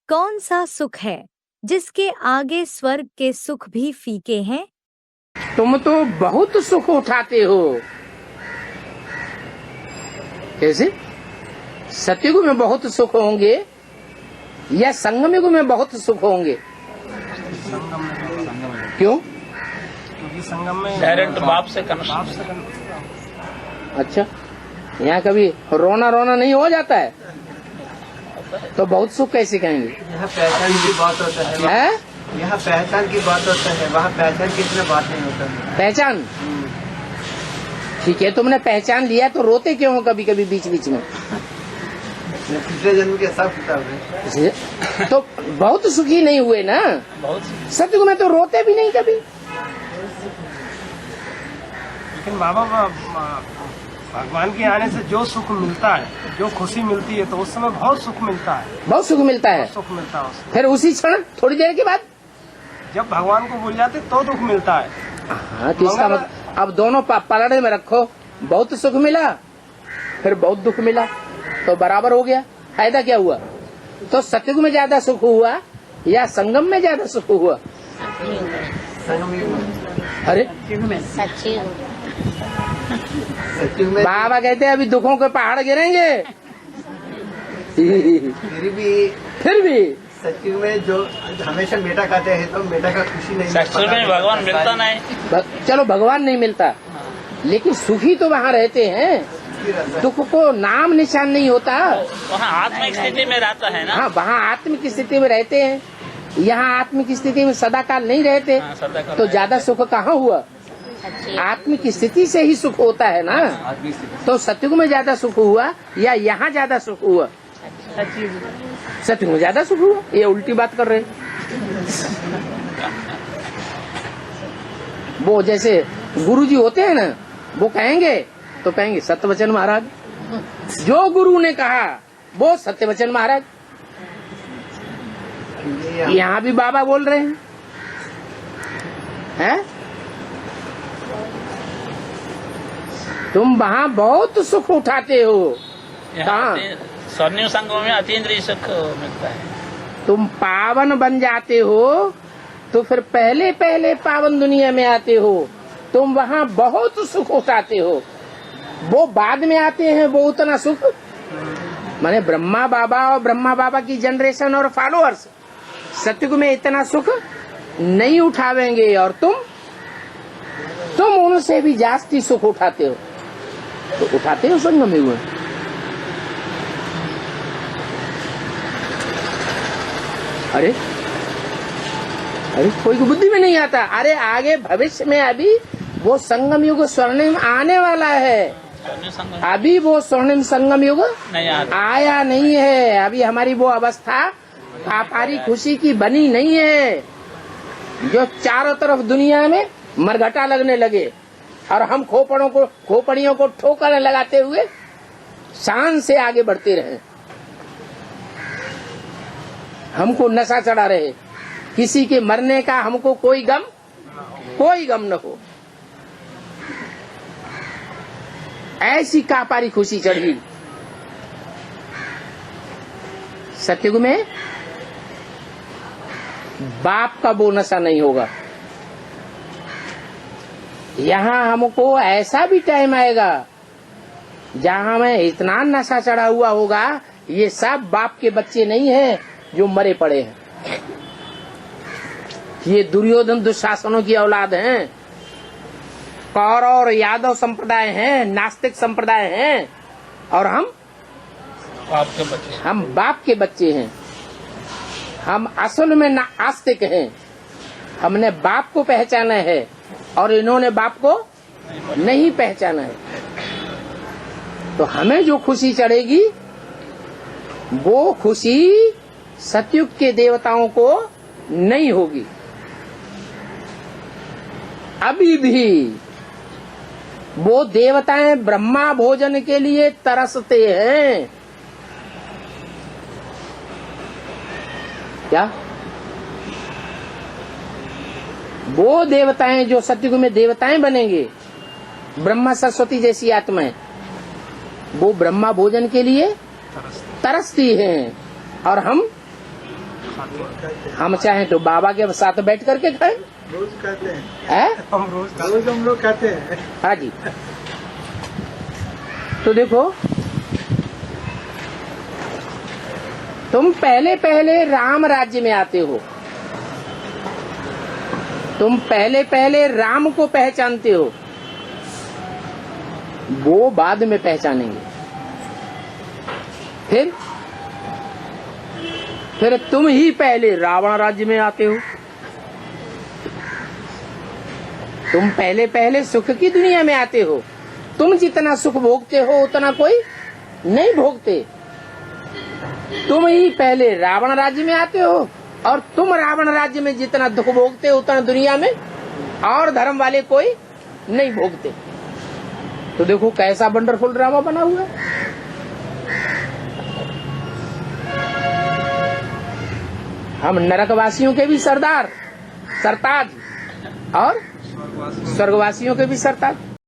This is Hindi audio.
कौन सा सुख है जिसके आगे स्वर्ग के सुख भी फीके हैं? तुम तो बहुत सुख उठाते हो। कैसे? सतयुग में बहुत सुख होंगे या संगम युग में बहुत सुख होंगे? क्यों? क्योंकि संगम में डायरेक्ट बाप से कनेक्शन। अच्छा, यहाँ कभी रोना रोना नहीं हो जाता है तो बहुत सुख कैसे कहेंगे? यहाँ पहचान की बात होता है, है? यहाँ पहचान की बात होता है, वहाँ पहचान की इतना बात नहीं होता है। पहचान ठीक है, तुमने पहचान लिया तो रोते क्यों हो कभी कभी बीच बीच में? पिछले जन्म के हिसाब किताब है। इसलिए तो बहुत सुखी नहीं हुए ना। बहुत सतयुग में तो रोते भी नहीं कभी। लेकिन बाबा भगवान के आने से जो सुख मिलता है, जो खुशी मिलती है, तो उस समय बहुत सुख मिलता है, बहुत सुख मिलता है। बहुत सुख मिलता है उसमें। फिर उसी क्षण थोड़ी देर के बाद जब भगवान को भूल जाते तो दुख मिलता है। हाँ, तो इसका मतलब अब दोनों पलड़े में रखो, बहुत सुख मिला फिर बहुत दुख मिला तो बराबर हो गया। फायदा क्या हुआ? तो सतयुग में ज्यादा सुख हुआ या संगम में ज्यादा सुख हुआ? अरे सतयुग में बाबा कहते हैं अभी दुखों के पहाड़ गिरेंगे। फिर भी सतयुग में जो हमेशा बेटा खाते हैं तो बेटा का खुशी नहीं सत्संग में भगवान मिलता नहीं। चलो भगवान नहीं मिलता, लेकिन सुखी तो वहाँ रहते हैं। दुख को नाम निशान नहीं होता। वहाँ आत्मिक स्थिति में रहता है ना। हाँ, वहाँ आत्मिक स्थिति में रहते हैं, यहाँ आत्मिक स्थिति में सदाकाल नहीं रहते। हाँ, सदाकाल तो नहीं ज्यादा सुख कहाँ हुआ? आत्मिक स्थिति से ही सुख होता है ना। तो सतयुग में ज्यादा सुख हुआ या यहाँ ज्यादा सुख हुआ? सतयुग में ज्यादा सुख हुआ। ये उल्टी बात कर रहे हैं। वो जैसे गुरुजी होते हैं ना, वो कहेंगे तो कहेंगे सत्यवचन महाराज। जो गुरु ने कहा वो सत्यवचन महाराज। यहाँ भी बाबा बोल रहे हैं? तुम वहाँ बहुत सुख उठाते हो। कहाँ? स्वर्णिम संगम में अतीन्द्रिय सुख मिलता है। तुम पावन बन जाते हो तो फिर पहले पहले पावन दुनिया में आते हो। तुम वहाँ बहुत सुख उठाते हो, वो बाद में आते हैं। वो उतना सुख माने ब्रह्मा बाबा और ब्रह्मा बाबा की जनरेशन और फॉलोअर्स सतयुग में इतना सुख नहीं उठावेंगे, और तुम उनसे भी जास्ती सुख उठाते हो। तो उठाते हो संगम युग में। अरे कोई को बुद्धि में नहीं आता। अरे आगे भविष्य में अभी वो संगम युग स्वर्णिम आने वाला है। अभी वो स्वर्णिम संगम युग नहीं आया नहीं है। अभी हमारी वो अवस्था व्यापारी खुशी की बनी नहीं है, जो चारों तरफ दुनिया में मरघटा लगने लगे और हम खोपड़ियों को ठोकर लगाते हुए शान से आगे बढ़ते रहे। हमको नशा चढ़ा रहे, किसी के मरने का हमको कोई गम न हो। ऐसी कापारी खुशी चढ़ी। सतयुग में बाप का वो नशा नहीं होगा। यहाँ हमको ऐसा भी टाइम आएगा जहाँ हमें इतना नशा चढ़ा हुआ होगा, ये सब बाप के बच्चे नहीं हैं जो मरे पड़े हैं। ये दुर्योधन दुशासनों की औलाद हैं, कौरव और यादव संप्रदाय हैं, नास्तिक संप्रदाय हैं, और हम बाप के बच्चे हैं। हम असल में आस्तिक हैं। हमने बाप को पहचाना है और इन्होंने बाप को नहीं पहचाना है। तो हमें जो खुशी चढ़ेगी वो खुशी सतयुग के देवताओं को नहीं होगी। अभी भी वो देवताएं ब्रह्मा भोजन के लिए तरसते हैं। क्या? वो देवताएं जो सतयुग में देवताएं बनेंगे, ब्रह्मा सरस्वती जैसी आत्माएं, वो ब्रह्मा भोजन के लिए तरसती हैं, और हम खाते हैं। हम चाहें तो बाबा के साथ बैठ करके खाएं। रोज खाते हैं, हैं? हम रोज खाते रोज हम लोग खाते हैं। हाँ जी। तो देखो, तुम पहले पहले राम राज्य में आते हो, तुम पहले पहले राम को पहचानते हो, वो बाद में पहचानेंगे। फिर तुम ही पहले रावण राज्य में आते हो। तुम पहले पहले सुख की दुनिया में आते हो। तुम जितना सुख भोगते हो उतना कोई नहीं भोगते। तुम ही पहले रावण राज्य में आते हो, और तुम रावण राज्य में जितना दुख भोगते हो उतना दुनिया में और धर्म वाले कोई नहीं भोगते। तो देखो कैसा वंडरफुल ड्रामा बना हुआ है। हम नरकवासियों के भी सरदार सरताज और स्वर्गवासी स्वर्गवासियों के भी सरताज।